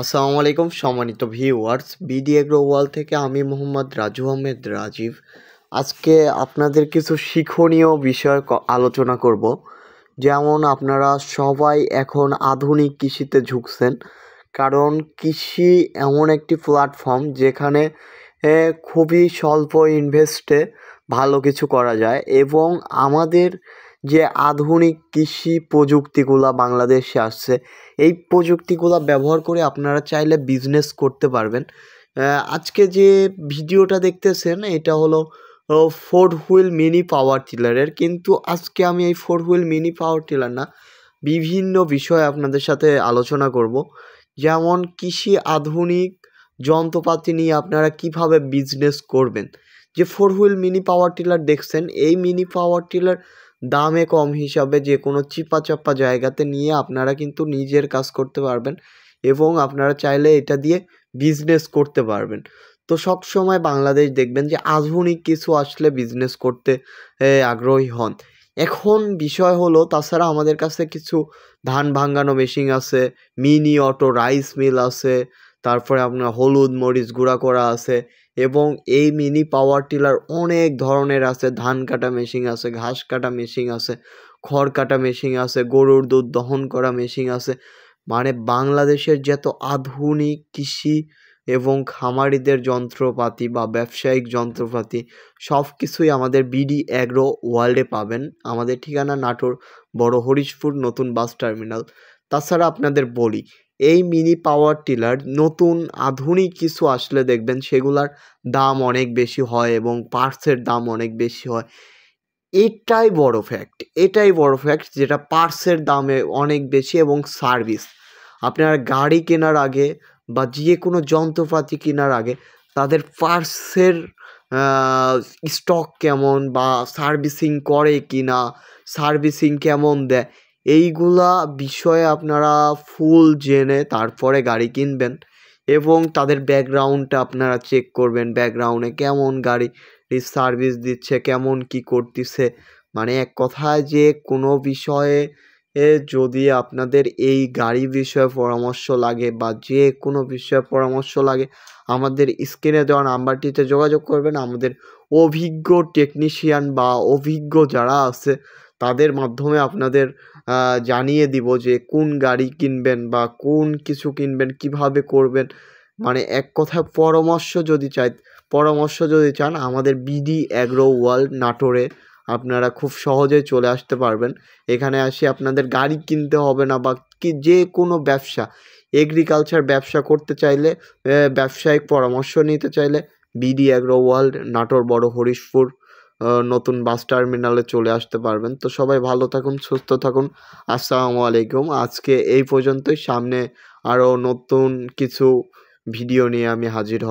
আসসালামু আলাইকুম সম্মানিত ভিউয়ার্স, বিডি এগ্রো ওয়ার্ল্ড থেকে আমি মোহাম্মদ রাজু আহমেদ রাজীব। আজকে আপনাদের কিছু শিক্ষণীয় বিষয় আলোচনা করব। যেমন আপনারা সবাই এখন আধুনিক কৃষিতে ঝুঁকছেন, কারণ কৃষি এমন একটি প্ল্যাটফর্ম যেখানে খুবই স্বল্প ইনভেস্টে ভালো কিছু করা যায় এবং আমাদের যে আধুনিক কৃষি প্রযুক্তিগুলো বাংলাদেশে আসছে, এই প্রযুক্তিগুলো ব্যবহার করে আপনারা চাইলে বিজনেস করতে পারবেন। আজকে যে ভিডিওটা দেখতেছেন এটা হলো 4 হুইল মিনি পাওয়ার টিলারের, কিন্তু আজকে আমি এই 4 হুইল মিনি পাওয়ার টিলার না, বিভিন্ন বিষয় আপনাদের সাথে আলোচনা করব। যেমন কৃষি আধুনিক যন্ত্রপাতি নিয়ে আপনারা কিভাবে বিজনেস করবেন। যে 4 হুইল মিনি পাওয়ার টিলার দেখছেন, এই মিনি পাওয়ার টিলার দামে কম হিসাবে যে কোনো চিপা জায়গাতে নিয়ে আপনারা কিন্তু নিজের কাজ করতে পারবেন এবং আপনারা চাইলে এটা দিয়ে বিজনেস করতে পারবেন। তো সবসময় বাংলাদেশ দেখবেন যে আধুনিক কিছু আসলে বিজনেস করতে আগ্রহী হন। এখন বিষয় হলো, তাছাড়া আমাদের কাছে কিছু ধান ভাঙানো মেশিন আছে, মিনি অটো রাইস মিল আছে, তারপরে আপনার হলুদ মরিচ গুঁড়া করা আছে এবং এই মিনি পাওয়ার টিলার অনেক ধরনের আছে। ধান কাটা মেশিন আছে, ঘাস কাটা মেশিন আছে, খড় কাটা মেশিন আছে, গরুর দুধ দহন করা মেশিন আছে। মানে বাংলাদেশের যত আধুনিক কৃষি এবং খামারিদের যন্ত্রপাতি বা ব্যবসায়িক যন্ত্রপাতি সব কিছুই আমাদের বিডি অ্যাগ্রো ওয়ার্ল্ডে পাবেন। আমাদের ঠিকানা নাটোর বড় হরিশপুর নতুন বাস টার্মিনাল। তাছাড়া আপনাদের বলি, এই মিনি পাওয়ার টিলার নতুন আধুনিক কিছু আসলে দেখবেন সেগুলার দাম অনেক বেশি হয় এবং পার্টসের দাম অনেক বেশি হয়। এটাই বড় ফ্যাক্ট যেটা পার্টসের দামে অনেক বেশি এবং সার্ভিস। আপনার গাড়ি কেনার আগে বা যে কোনো যন্ত্রপাতি কেনার আগে তাদের পার্টসের স্টক কেমন বা সার্ভিসিং করে কি না, সার্ভিসিং কেমন দেয়, এইগুলা বিষয়ে আপনারা ফুল জেনে তারপরে গাড়ি কিনবেন এবং তাদের ব্যাকগ্রাউন্ডটা আপনারা চেক করবেন। ব্যাকগ্রাউন্ডে কেমন গাড়ি সার্ভিস দিচ্ছে, কেমন কি করতেছে। মানে এক কথায় যে কোনো বিষয়ে যদি আপনাদের এই গাড়ি বিষয়ে পরামর্শ লাগে বা যে কোনো বিষয়ে পরামর্শ লাগে, আমাদের স্ক্রিনে দেওয়া নাম্বারটিতে যোগাযোগ করবেন। আমাদের অভিজ্ঞ টেকনিশিয়ান বা অভিজ্ঞ যারা আছে তাদের মাধ্যমে আপনাদের জানিয়ে দিব যে কোন গাড়ি কিনবেন বা কোন কিছু কিনবেন, কিভাবে করবেন। মানে এক কথায় পরামর্শ যদি চান, আমাদের বিডি অ্যাগ্রো ওয়ার্ল্ড নাটোরে আপনারা খুব সহজেই চলে আসতে পারবেন। এখানে আসি আপনাদের গাড়ি কিনতে হবে না বা যে কোনো ব্যবসা, এগ্রিকালচার ব্যবসা করতে চাইলে, ব্যবসায়িক পরামর্শ নিতে চাইলে বিডি অ্যাগ্রো ওয়ার্ল্ড নাটোর বড় হরিশপুর নতুন বাস টার্মিনালে চলে আসতে পারবেন। তো সবাই ভালো থাকুন, সুস্থ থাকুন। আসসালামু আলাইকুম। আজকে এই পর্যন্তই। সামনে আরও নতুন কিছু ভিডিও নিয়ে আমি হাজির হব।